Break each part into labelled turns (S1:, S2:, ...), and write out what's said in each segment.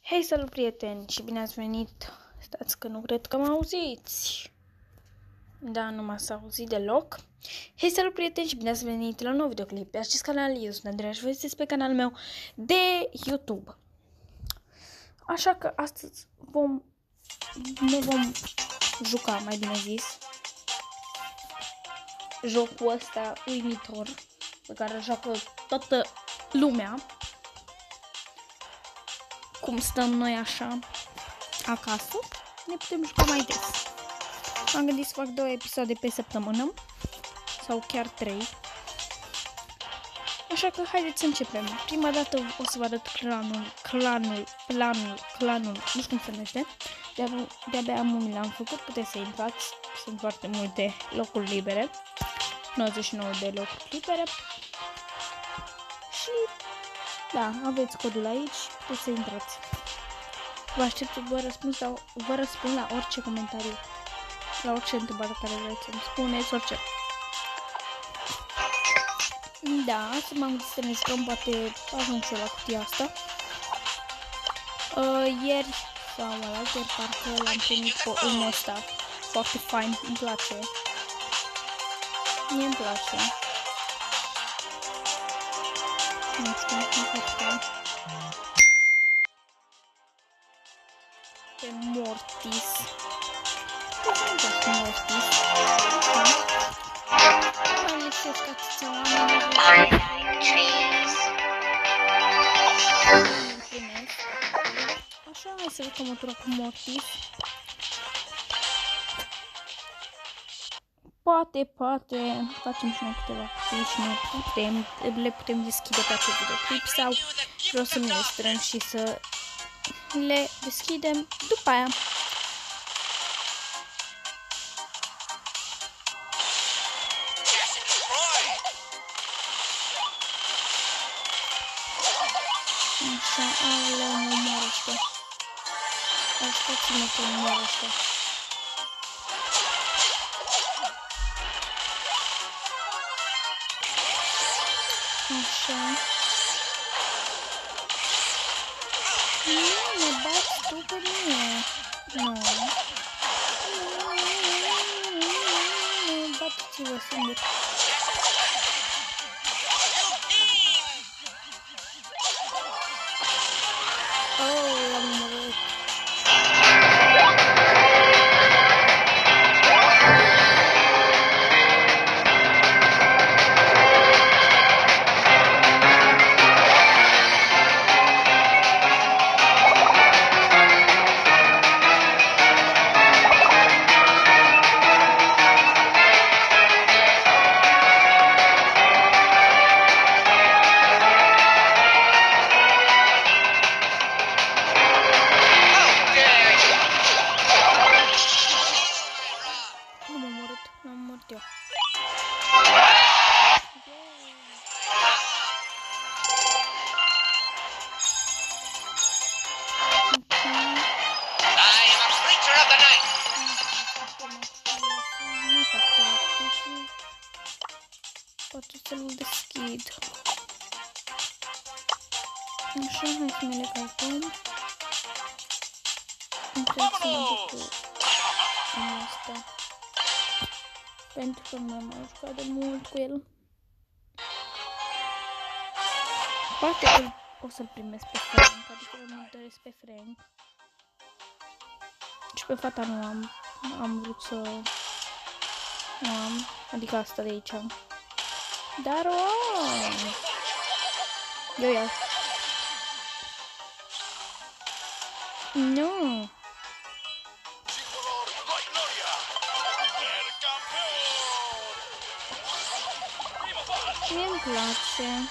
S1: Hei, salut prieteni și bine ați venit! Stați că nu cred că mă auziți. Da, nu m-ați auzit deloc. Hei, salut prieteni și bine ați venit la un nou videoclip pe acest canal. Eu sunt Andreea și vă găsiți pe canalul meu de YouTube. Așa că astăzi ne vom juca, mai bine zis, jocul ăsta uimitor pe care îl joacă toată lumea. Cum stăm noi așa acasă, ne putem juca mai des. Am gândit să fac 2 episoade pe săptămână sau chiar 3. Așa că haideți să începem. Prima dată o să vă arăt clanul, nu știu cum se numește. De-abia am l-am făcut, puteți să intrați. Sunt foarte multe locuri libere. 99 de locuri libere. Și da, aveți codul aici, puteți să intrați. Vă aștept, vă răspund la orice comentariu, la orice întrebare care vreți să-mi spuneți, orice. Da, să m-am gândit să ne jucăm, poate ajung și eu la cutia asta. Ieri sau ieri parcă l-am primit pe omul ăsta, foarte fain, îmi place. Mie îmi place. Nu știu cum facem. Pe Mortis. Așa, hai să jucăm o tură cu Mortis. Poate facem și noi câteva cutii și le putem deschide pe acest videoclip sau vreau să ne strâng și să le deschidem după aia. Așa, alea mă moarăște. Așteptați-mă că mă moarăște. Așa. Nu, mă bați tu pe mine. Nu. Bateți-vă singur. Oh, l-am omorât. Poate să-l deschid. Așa, hai să ne le calcăm. Încerc să mă duc cu asta. Pentru că nu m-am jucat de mult cu el. Poate o să-l primesc pe Frank, adică îmi doresc pe Frank. Și pe fata nu am vrut să... Nu am, adică asta de aici am. Dar o am. Eu iau. Nu. Mie-mi place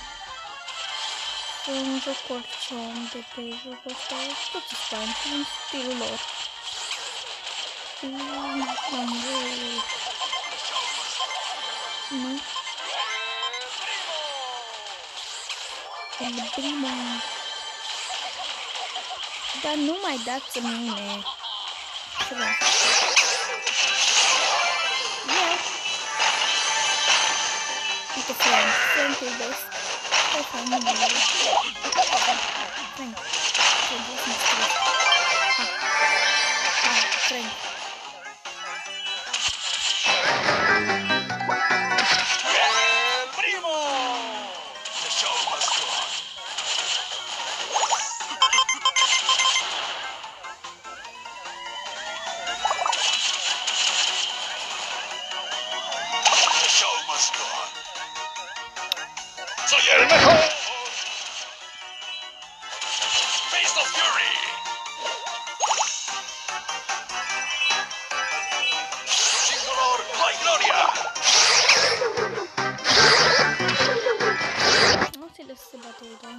S1: să un joc orice om de pe jocul ăsta, toți fain, în stilul lor. Am vrut. Nu? El prima. Dar nu mai dați mine. Ce vreau? Ia. Uite, Frank iubesc. Frank, nu mă iubesc. Frank, te-ai dus în stres.
S2: Blast of Fury! Sin dolor no hay gloria!
S1: Nu ți-i lăsă să bată ultra.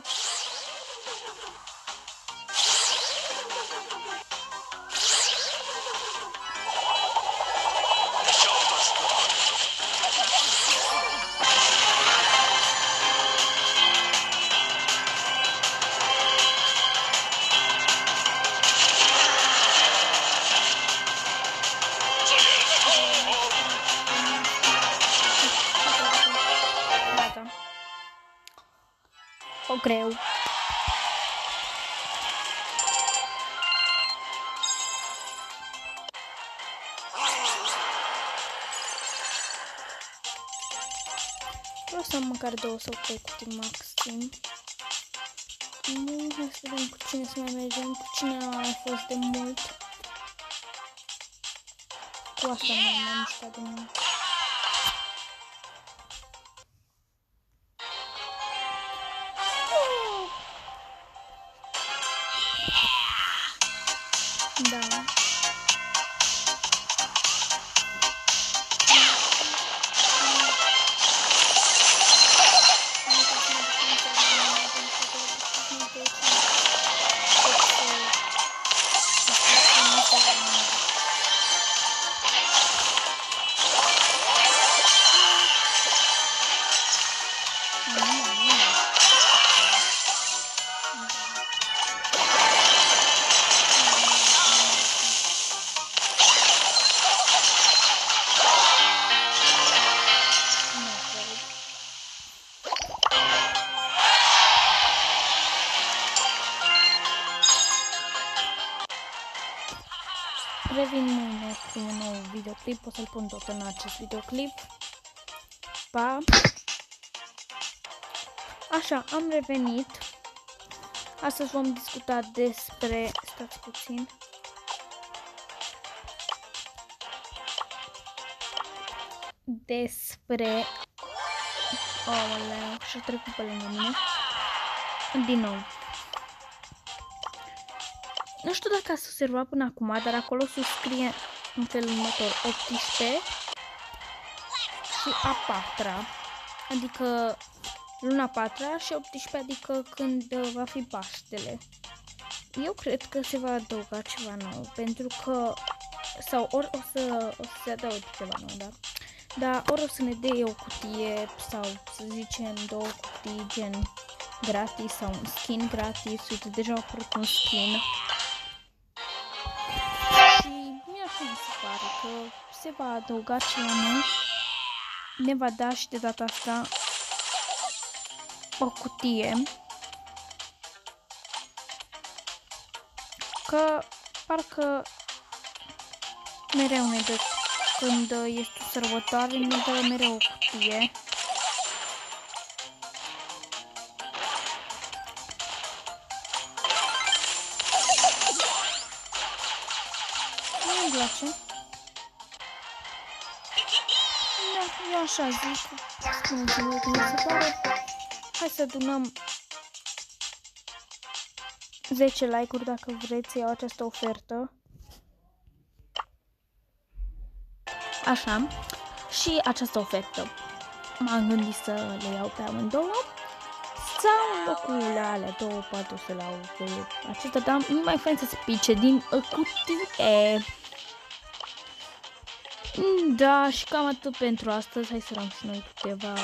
S2: The show must go on. Soy el mejor!
S1: Gata. O greu. Vreau să am măcar 2 sau 3 cutii maxim. Nu, hai să vedem cu cine să mai mergem, cu cine a mai fost de mult. Cu asta m-am mișcat de mult. Da. Revin mâine cu un nou videoclip, o să-l pun tot în acest videoclip. Pa! Așa, am revenit. Astăzi vom discuta despre... Stați puțin. Despre... Aoleu, și-a trecut pe lângă mine. Din nou. Nu știu dacă ați observat până acum, dar acolo sus scrie în felul următor 18 și a 4-a, adică luna 4-a și 18, adică când va fi Paștele. Eu cred că se va adăuga ceva nou, pentru că, sau ori o să se adauge ceva nou, da? Dar ori o să ne dea o cutie sau să zicem 2 cutii gen gratis sau un skin gratis. Uite, deja a apărut un skin. Mi se pare că se va adăuga ceva nou. Ne va da și de data asta o cutie. Că parcă mereu ne dă, când este o sărbătoare, ne dă mereu o cutie. Nu-mi place. Da, eu așa zic. Spuneți-mi cum se pare. Hai să adunăm 10 like-uri dacă vreți să iau această ofertă. Așa. Și această ofertă. M-am gândit să le iau pe amândouă. Sau în locurile alea două poate o să le iau pe acesta, dar nu mai fain să se pice din cutie. Da, și cam atât pentru astăzi. Hai să luăm și noi câteva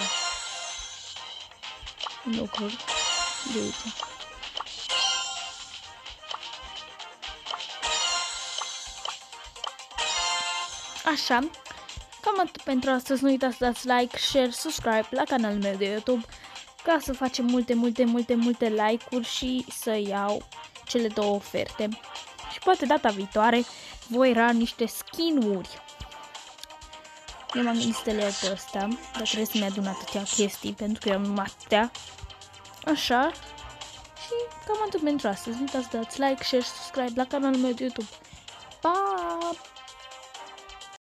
S1: lucruri de uite. Așa, cam atât pentru astăzi. Nu uitați să dați like, share, subscribe la canalul meu de YouTube ca să facem multe like-uri și să iau cele două oferte. Și poate data viitoare voi era niște skin-uri. Eu m-am gândit să le iau pe ăsta, dar trebuie să-mi adun atâtea chestii pentru că eu am numai atâtea. Așa. Și cam atât pentru astăzi. Nu uitați să dați like, share, subscribe la canalul meu de YouTube. Pa!